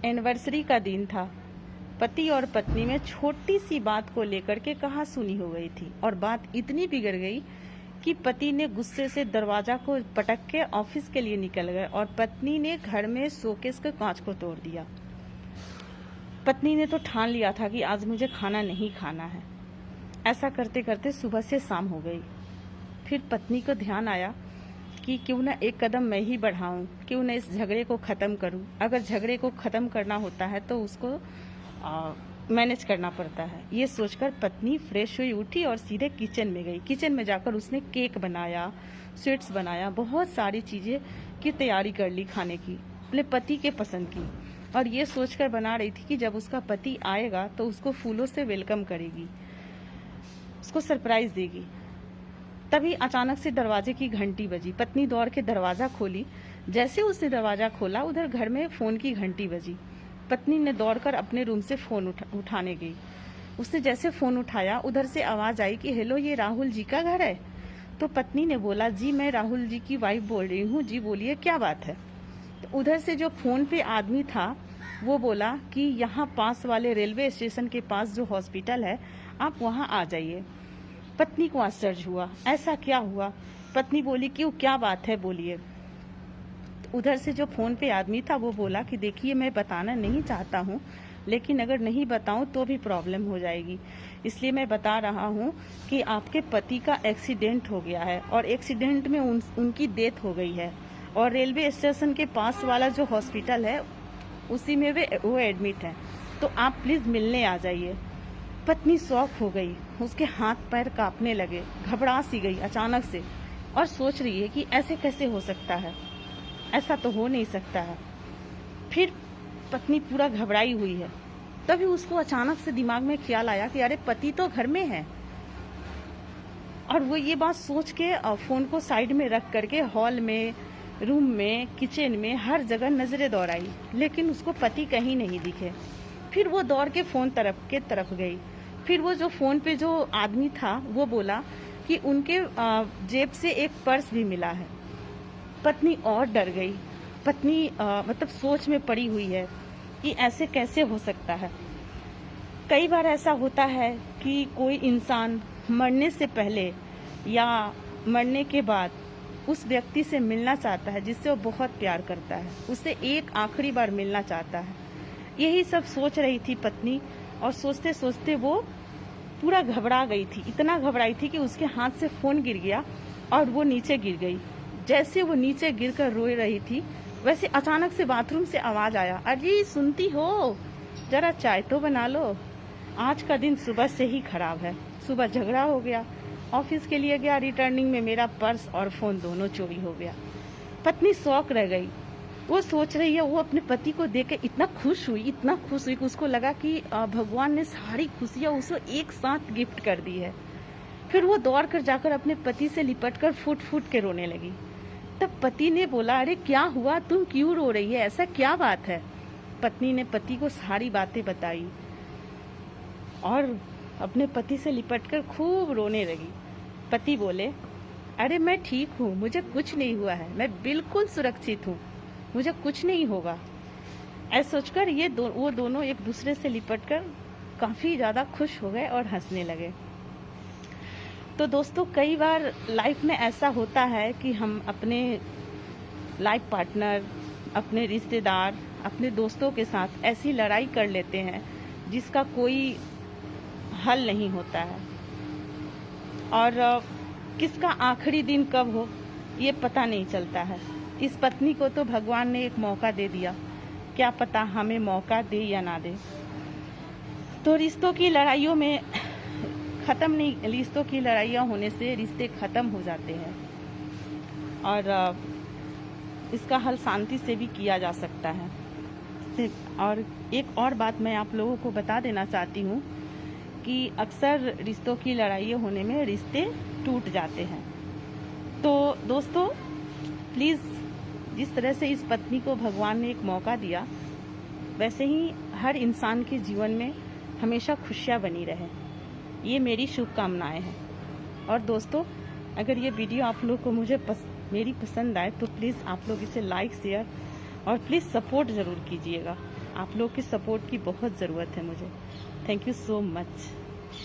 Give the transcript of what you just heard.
Anniversary का दिन था। पति और पत्नी में छोटी सी बात को लेकर के कहासुनी हो गई थी और बात इतनी बिगड़ गई कि पति ने गुस्से से दरवाजा को पटक के ऑफिस के लिए निकल गए और पत्नी ने घर में शोकेस के कांच को तोड़ दिया। पत्नी ने तो ठान लिया था कि आज मुझे खाना नहीं खाना है। ऐसा करते करते सुबह से शाम हो गई। फिर पत्नी को ध्यान आया कि क्यों ना एक कदम मैं ही बढ़ाऊं, क्यों ना इस झगड़े को ख़त्म करूं। अगर झगड़े को ख़त्म करना होता है तो उसको मैनेज करना पड़ता है। ये सोचकर पत्नी फ्रेश हुई, उठी और सीधे किचन में गई। किचन में जाकर उसने केक बनाया, स्वीट्स बनाया, बहुत सारी चीज़ें की तैयारी कर ली खाने की, अपने पति के पसंद की। और ये सोचकर बना रही थी कि जब उसका पति आएगा तो उसको फूलों से वेलकम करेगी, उसको सरप्राइज देगी। तभी अचानक से दरवाजे की घंटी बजी। पत्नी दौड़ के दरवाज़ा खोली। जैसे उसने दरवाज़ा खोला उधर घर में फ़ोन की घंटी बजी। पत्नी ने दौड़कर अपने रूम से फ़ोन उठाने गई। उसने जैसे फ़ोन उठाया उधर से आवाज़ आई कि हेलो, ये राहुल जी का घर है? तो पत्नी ने बोला, जी मैं राहुल जी की वाइफ बोल रही हूँ। जी बोलिए, क्या बात है? तो उधर से जो फ़ोन पे आदमी था वो बोला कि यहाँ पास वाले रेलवे स्टेशन के पास जो हॉस्पिटल है आप वहाँ आ जाइए। पत्नी को आश्चर्य हुआ, ऐसा क्या हुआ? पत्नी बोली, क्यों, क्या बात है, बोलिए। उधर से जो फ़ोन पे आदमी था वो बोला कि देखिए, मैं बताना नहीं चाहता हूँ, लेकिन अगर नहीं बताऊँ तो भी प्रॉब्लम हो जाएगी, इसलिए मैं बता रहा हूँ कि आपके पति का एक्सीडेंट हो गया है और एक्सीडेंट में उनकी डेथ हो गई है और रेलवे स्टेशन के पास वाला जो हॉस्पिटल है उसी में वो एडमिट है, तो आप प्लीज़ मिलने आ जाइए। पत्नी शॉक हो गई, उसके हाथ पैर कांपने लगे, घबरा सी गई अचानक से और सोच रही है कि ऐसे कैसे हो सकता है, ऐसा तो हो नहीं सकता है। फिर पत्नी पूरा घबराई हुई है। तभी उसको अचानक से दिमाग में ख्याल आया कि अरे पति तो घर में है। और वो ये बात सोच के फ़ोन को साइड में रख करके हॉल में, रूम में, किचन में, हर जगह नज़रें दौड़ाई, लेकिन उसको पति कहीं नहीं दिखे। फिर वो दौड़ के फ़ोन तरफ गई। फिर वो जो फ़ोन पे जो आदमी था वो बोला कि उनके जेब से एक पर्स भी मिला है। पत्नी और डर गई। पत्नी मतलब सोच में पड़ी हुई है कि ऐसे कैसे हो सकता है। कई बार ऐसा होता है कि कोई इंसान मरने से पहले या मरने के बाद उस व्यक्ति से मिलना चाहता है जिससे वो बहुत प्यार करता है, उससे एक आखिरी बार मिलना चाहता है। यही सब सोच रही थी पत्नी और सोचते सोचते वो पूरा घबरा गई थी। इतना घबराई थी कि उसके हाथ से फ़ोन गिर गया और वो नीचे गिर गई। जैसे वो नीचे गिरकर रो रही थी वैसे अचानक से बाथरूम से आवाज़ आया, अरे सुनती हो, जरा चाय तो बना लो, आज का दिन सुबह से ही खराब है। सुबह झगड़ा हो गया, ऑफिस के लिए गया, रिटर्निंग में मेरा पर्स और फ़ोन दोनों चोरी हो गया। पत्नी शॉक रह गई। वो सोच रही है, वो अपने पति को देख के इतना खुश हुई कि उसको लगा कि भगवान ने सारी खुशियाँ उसको एक साथ गिफ्ट कर दी है। फिर वो दौड़ कर जाकर अपने पति से लिपट कर फूट फूट के रोने लगी। तब पति ने बोला, अरे क्या हुआ, तुम क्यों रो रही है, ऐसा क्या बात है? पत्नी ने पति को सारी बातें बताई और अपने पति से लिपट कर खूब रोने लगी। पति बोले, अरे मैं ठीक हूँ, मुझे कुछ नहीं हुआ है, मैं बिल्कुल सुरक्षित हूँ, मुझे कुछ नहीं होगा। ऐसा सोचकर वो दोनों एक दूसरे से लिपटकर काफ़ी ज़्यादा खुश हो गए और हंसने लगे। तो दोस्तों, कई बार लाइफ में ऐसा होता है कि हम अपने लाइफ पार्टनर, अपने रिश्तेदार, अपने दोस्तों के साथ ऐसी लड़ाई कर लेते हैं जिसका कोई हल नहीं होता है और किसका आखिरी दिन कब हो ये पता नहीं चलता है। इस पत्नी को तो भगवान ने एक मौका दे दिया, क्या पता हमें मौका दे या ना दे। तो रिश्तों की लड़ाइयों में ख़त्म नहीं, रिश्तों की लड़ाइयाँ होने से रिश्ते ख़त्म हो जाते हैं और इसका हल शांति से भी किया जा सकता है। और एक और बात मैं आप लोगों को बता देना चाहती हूँ कि अक्सर रिश्तों की लड़ाइयाँ होने में रिश्ते टूट जाते हैं। तो दोस्तों, प्लीज़ जिस तरह से इस पत्नी को भगवान ने एक मौका दिया, वैसे ही हर इंसान के जीवन में हमेशा खुशियाँ बनी रहे, ये मेरी शुभकामनाएं हैं। और दोस्तों, अगर ये वीडियो आप लोग को मेरी पसंद आए तो प्लीज़ आप लोग इसे लाइक, शेयर और प्लीज़ सपोर्ट ज़रूर कीजिएगा। आप लोग की सपोर्ट की बहुत ज़रूरत है मुझे। Thank you so much.